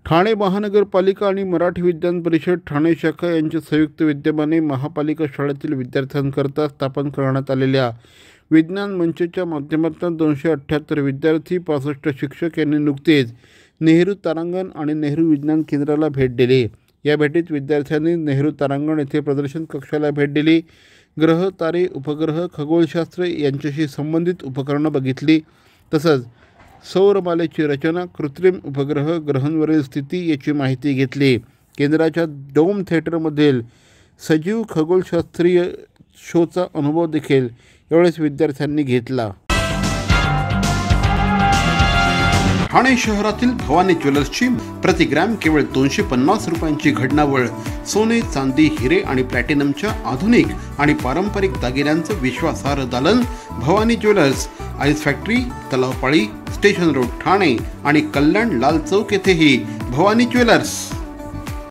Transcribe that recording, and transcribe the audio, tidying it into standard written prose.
ठाणे महानगरपालिका आणि मराठी विज्ञान परिषद ठाणे शाखा यांच्या संयुक्त विद्यमाने महापालिका शाळेतील विद्यार्थ्यांकरता स्थापन करण्यात आलेल्या विज्ञान मंचच्या माध्यमातून 278 विद्यार्थी 65 शिक्षक यांनी नुकतेच नेहरू तारांगण आणि नेहरू विज्ञान केंद्राला भेट दिली। या भेटीत विद्यार्थ्यांनी नेहरू तारांगण येथे प्रदर्शन कक्षाला भेट दिली। ग्रह, तारे, उपग्रह, खगोलशास्त्र यांच्याशी संबंधित उपकरणं बघितली। तसंच सौरमालेची रचना, कृत्रिम उपग्रह, ग्रहांवरील स्थिती याची माहिती घेतली। केंद्राच्या डोम थिएटरमधील सजीव खगोलशास्त्रीय शोचा अनुभव देखील यावेळेस विद्यार्थ्यांनी घेतला। ठाणे शहरातील भवानी ज्वेलर्सची प्रति ग्रॅम केवळ 250 रुपयांची घडणावळ सोने, चांदी, हिरे आणि प्लॅटिनमच्या आधुनिक आणि पारंपरिक दागिन्यांचं विश्वासार्ह दालन Bhavani jewellers, ice factory, Talao Pali, station road, Thane आणि कल्याण लाल चौक येथेही भवानी ज्वेलर्स।